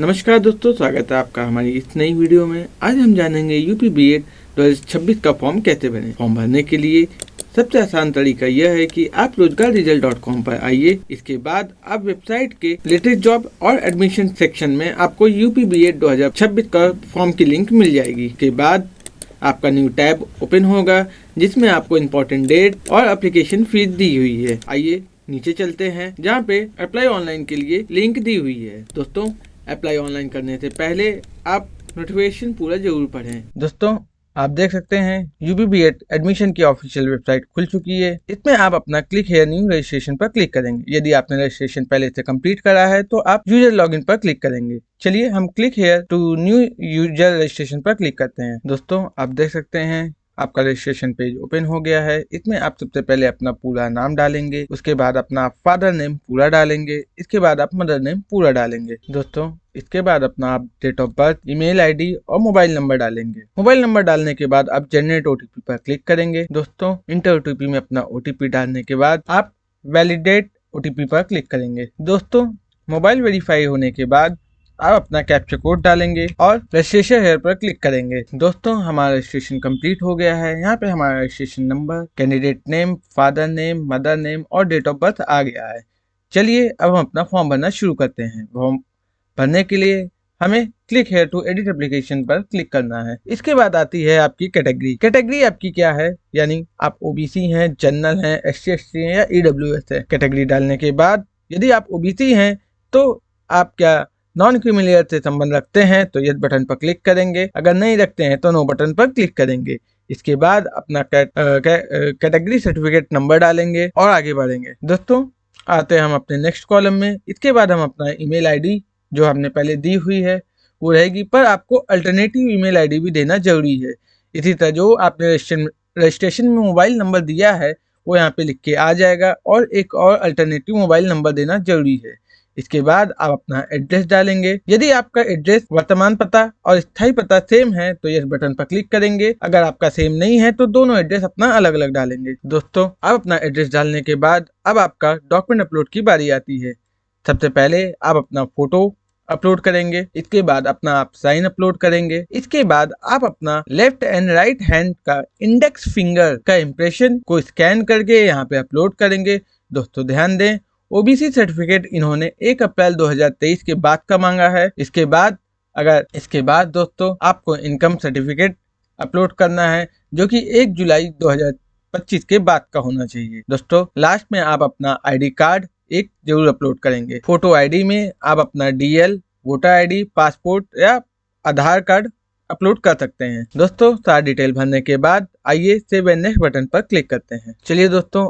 नमस्कार दोस्तों, स्वागत है आपका हमारी इस नई वीडियो में। आज हम जानेंगे यूपी बीएड 2026 का फॉर्म कैसे भरें। फॉर्म भरने के लिए सबसे आसान तरीका यह है कि आप rozgarresult.com पर आइए। इसके बाद आप वेबसाइट के लेटेस्ट जॉब और एडमिशन सेक्शन में आपको यूपी बीएड 2026 का फॉर्म की लिंक मिल जाएगी। इसके बाद आपका न्यू टैब ओपन होगा जिसमें आपको इम्पोर्टेंट डेट और एप्लीकेशन फीस दी हुई है। आइए नीचे चलते हैं जहाँ पे अप्लाई ऑनलाइन के लिए लिंक दी हुई है। दोस्तों, अप्लाई ऑनलाइन करने से पहले आप नोटिफिकेशन पूरा जरूर पढ़ें। दोस्तों, आप देख सकते हैं यूपी बीएड एडमिशन की ऑफिशियल वेबसाइट खुल चुकी है। इसमें आप अपना क्लिक हियर न्यू रजिस्ट्रेशन पर क्लिक करेंगे। यदि आपने रजिस्ट्रेशन पहले से कंप्लीट करा है तो आप यूजर लॉगिन पर क्लिक करेंगे। चलिए हम click here to new user registration पर क्लिक करते हैं। दोस्तों, आप देख सकते हैं आपका रजिस्ट्रेशन पेज ओपन हो गया है। इसमें आप सबसे पहले अपना पूरा नाम डालेंगे, उसके बाद अपना फादर नेम पूरा डालेंगे, इसके बाद आप मदर नेम पूरा डालेंगे। दोस्तों, इसके बाद अपना आप date of birth, email ID और मोबाइल नंबर डालेंगे। मोबाइल नंबर डालने के बाद आप जनरेट ओटीपी पर क्लिक करेंगे। दोस्तों, इंटर ओटीपी में अपना ओटीपी डालने के बाद आप वैलिडेट ओटीपी पर क्लिक करेंगे। दोस्तों, मोबाइल वेरीफाई होने के बाद आप अपना कैप्चा कोड डालेंगे और रजिस्ट्रेशन हेयर पर क्लिक करेंगे। दोस्तों, हमारा रजिस्ट्रेशन कंप्लीट हो गया है। यहाँ पे हमारा registration number, candidate name, father name, mother name और डेट ऑफ बर्थ आ गया है। चलिए अब हम अपना फॉर्म भरना शुरू करते हैं। फॉर्म भरने के लिए हमें click here to edit application पर क्लिक करना है। इसके बाद आती है आपकी कैटेगरी। कैटेगरी आपकी क्या है, यानी आप ओबीसी हैं, जनरल हैं, SC/ST हैं या EWS है। कैटेगरी डालने के बाद यदि आप ओबीसी हैं तो आप क्या नॉन क्रीमिलियर से संबंध रखते हैं तो यस बटन पर क्लिक करेंगे। अगर नहीं रखते हैं तो नो बटन पर क्लिक करेंगे। इसके बाद अपना कैटेगरी सर्टिफिकेट नंबर डालेंगे और आगे बढ़ेंगे। दोस्तों, आते हैं हम अपने नेक्स्ट कॉलम में। इसके बाद हम अपना ईमेल आईडी जो हमने पहले दी हुई है वो रहेगी, पर आपको अल्टरनेटिव ईमेल आईडी भी देना जरूरी है। इसी तरह जो आपने रजिस्ट्रेशन में मोबाइल नंबर दिया है वो यहाँ पे लिख के आ जाएगा और एक और अल्टरनेटिव मोबाइल नंबर देना जरूरी है। इसके बाद आप अपना एड्रेस डालेंगे। यदि आपका एड्रेस वर्तमान पता और स्थायी पता सेम है तो यस बटन पर क्लिक करेंगे। अगर आपका सेम नहीं है तो दोनों एड्रेस अपना अलग अलग डालेंगे। दोस्तों, अब अपना एड्रेस डालने के बाद अब आपका डॉक्यूमेंट अपलोड की बारी आती है। सबसे पहले आप अपना फोटो अपलोड करेंगे, इसके बाद अपना आप साइन अपलोड करेंगे, इसके बाद आप अपना लेफ्ट एंड राइट हैंड का इंडेक्स फिंगर का इम्प्रेशन को स्कैन करके यहाँ पे अपलोड करेंगे। दोस्तों, ध्यान दें, ओबीसी सर्टिफिकेट इन्होंने 1 अप्रैल 2023 के बाद का मांगा है। इसके बाद दोस्तों आपको इनकम सर्टिफिकेट अपलोड करना है जो कि 1 जुलाई 2025 के बाद का होना चाहिए। दोस्तों, लास्ट में आप अपना आईडी कार्ड एक जरूर अपलोड करेंगे। फोटो आईडी में आप अपना DL, वोटर आईडी, पासपोर्ट या आधार कार्ड अपलोड कर सकते हैं। दोस्तों, सारा डिटेल भरने के बाद आइए सेव एंड नेक्स्ट बटन पर क्लिक करते हैं। चलिए दोस्तों,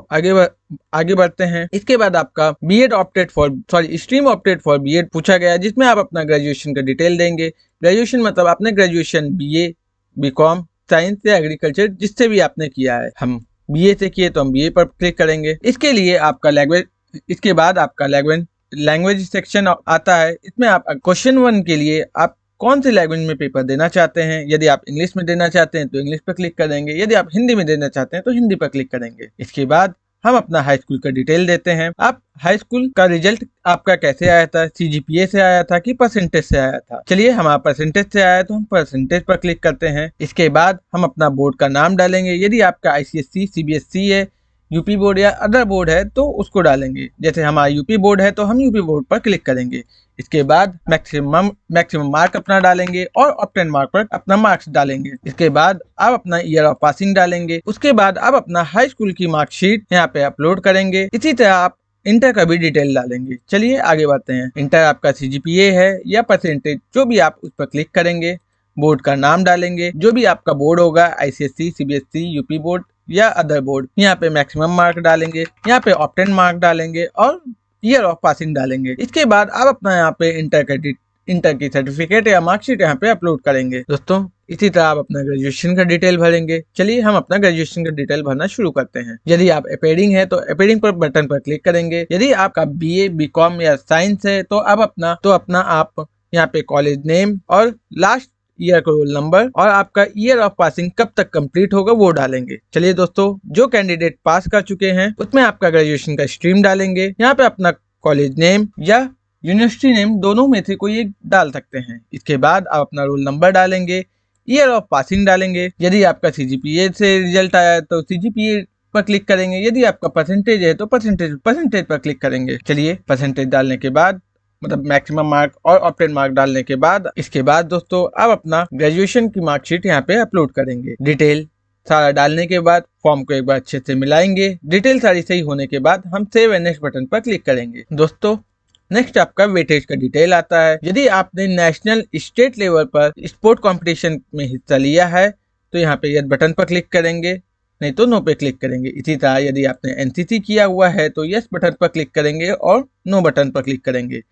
आगे बढ़ते हैं। इसके बाद आपका स्ट्रीम ऑप्टेड फॉर बीएड पूछा गया, जिसमें आप अपना ग्रेजुएशन का डिटेल देंगे। ग्रेजुएशन मतलब आपने ग्रेजुएशन BA, BCom, साइंस या एग्रीकल्चर जिससे भी आपने किया है। हम BA से किए तो हम BA पर क्लिक करेंगे। इसके बाद आपका लैंग्वेज सेक्शन आता है। इसमें आप क्वेश्चन 1 के लिए आप कौन से लैंग्वेज में पेपर देना चाहते हैं। यदि आप इंग्लिश में देना चाहते हैं तो इंग्लिश पर क्लिक करेंगे, यदि आप हिंदी में देना चाहते हैं तो हिंदी पर क्लिक करेंगे। इसके बाद हम अपना हाई स्कूल का डिटेल देते हैं। आप हाई स्कूल का रिजल्ट आपका कैसे आया था, CGPA से आया था कि परसेंटेज से आया था। चलिए, हमारा परसेंटेज से आया तो हम परसेंटेज पर क्लिक करते हैं। इसके बाद हम अपना बोर्ड का नाम डालेंगे। यदि आपका ICSE, CBSE है, यूपी बोर्ड या अदर बोर्ड है तो उसको डालेंगे। जैसे हमारा यूपी बोर्ड है तो हम यूपी बोर्ड पर क्लिक करेंगे। इसके बाद मैक्सिमम मार्क अपना डालेंगे और ऑप्टेन मार्क पर अपना मार्क्स डालेंगे। इसके बाद आप अपना ईयर ऑफ पासिंग डालेंगे। उसके बाद आप अपना हाई स्कूल की मार्कशीट यहाँ पे अपलोड करेंगे। इसी तरह आप इंटर का भी डिटेल डालेंगे। चलिए आगे बढ़ते हैं। इंटर आपका CGPA है या परसेंटेज, जो भी आप उस पर क्लिक करेंगे। बोर्ड का नाम डालेंगे, जो भी आपका बोर्ड होगा, ICSE, CBSE, यूपी बोर्ड या अदर बोर्ड। यहाँ पे मैक्सिमम मार्क डालेंगे, यहाँ पे ऑप्टेन मार्क डालेंगे और ईयर ऑफ पासिंग डालेंगे। इसके बाद आप अपना यहाँ पे इंटर की सर्टिफिकेट या मार्कशीट यहाँ पे अपलोड करेंगे। दोस्तों, इसी तरह आप अपना ग्रेजुएशन का डिटेल भरेंगे। चलिए हम अपना ग्रेजुएशन का डिटेल भरना शुरू करते हैं। यदि आप एपेडिंग है तो एपेडिंग पर बटन पर क्लिक करेंगे। यदि आपका BA, BCom या साइंस है तो अपना आप यहाँ पे कॉलेज नेम और लास्ट ईयर का रोल नंबर और आपका ईयर ऑफ पासिंग कब तक कंप्लीट होगा वो डालेंगे। चलिए दोस्तों, जो कैंडिडेट पास कर चुके हैं उसमें आपका ग्रेजुएशन का स्ट्रीम डालेंगे। यहाँ पे अपना कॉलेज नेम या यूनिवर्सिटी नेम, दोनों में से कोई एक डाल सकते हैं। इसके बाद आप अपना रोल नंबर डालेंगे, ईयर ऑफ पासिंग डालेंगे। यदि आपका सीजीपीए से रिजल्ट आया है तो सीजीपीए पर क्लिक करेंगे, यदि आपका परसेंटेज है तो परसेंटेज पर क्लिक करेंगे। चलिए, परसेंटेज डालने के बाद मतलब मैक्सिमम मार्क और ऑप्टेड मार्क डालने के बाद इसके बाद दोस्तों आप अपना ग्रेजुएशन की मार्कशीट यहाँ पे अपलोड करेंगे। डिटेल सारा डालने के बाद फॉर्म को एक बार अच्छे से मिलाएंगे। डिटेल सारी सही होने के बाद हम सेव एंड नेक्स्ट बटन पर क्लिक करेंगे। दोस्तों, नेक्स्ट आपका वेटेज का डिटेल आता है। यदि आपने नेशनल स्टेट लेवल पर स्पोर्ट कंपटीशन में हिस्सा लिया है तो यहाँ पे यस बटन पर क्लिक करेंगे, नहीं तो नो पे क्लिक करेंगे। इसी तरह यदि आपने एनसीसी किया हुआ है तो यस बटन पर क्लिक करेंगे और नो बटन पर क्लिक करेंगे।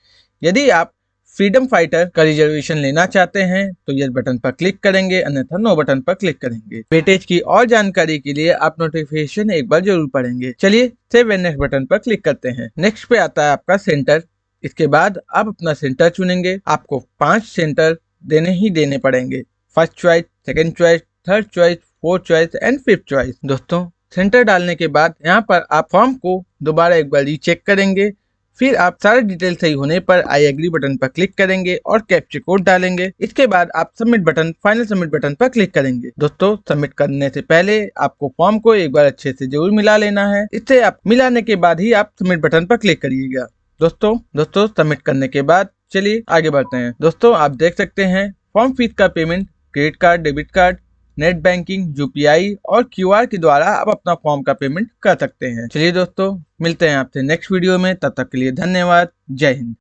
यदि आप फ्रीडम फाइटर का रिजर्वेशन लेना चाहते हैं तो यस बटन पर क्लिक करेंगे, अन्यथा नो बटन पर क्लिक करेंगे। वेटेज की और जानकारी के लिए आप नोटिफिकेशन एक बार जरूर पढ़ेंगे। चलिए, सेव एंड नेक्स्ट बटन पर क्लिक करते हैं। नेक्स्ट पे आता है आपका सेंटर। इसके बाद आप अपना सेंटर चुनेंगे। आपको 5 सेंटर देने ही देने पड़ेंगे, first choice, second choice, third choice, fourth choice and fifth choice. दोस्तों, सेंटर डालने के बाद यहाँ पर आप फॉर्म को दोबारा एक बार रीचेक करेंगे। फिर आप सारे डिटेल सही होने पर आई एग्री बटन पर क्लिक करेंगे और कैप्चा कोड डालेंगे। इसके बाद आप submit button, final submit button पर क्लिक करेंगे। दोस्तों, सबमिट करने से पहले आपको फॉर्म को एक बार अच्छे से जरूर मिला लेना है। इससे आप मिलाने के बाद ही आप सबमिट बटन पर क्लिक करिएगा। दोस्तों सबमिट करने के बाद चलिए आगे बढ़ते हैं। दोस्तों, आप देख सकते हैं फॉर्म फीस का payment credit card, debit card, net banking, UPI और क्यूआर के द्वारा आप अपना फॉर्म का पेमेंट कर सकते हैं। चलिए दोस्तों, मिलते हैं आपसे नेक्स्ट वीडियो में। तब तक के लिए धन्यवाद। जय हिंद।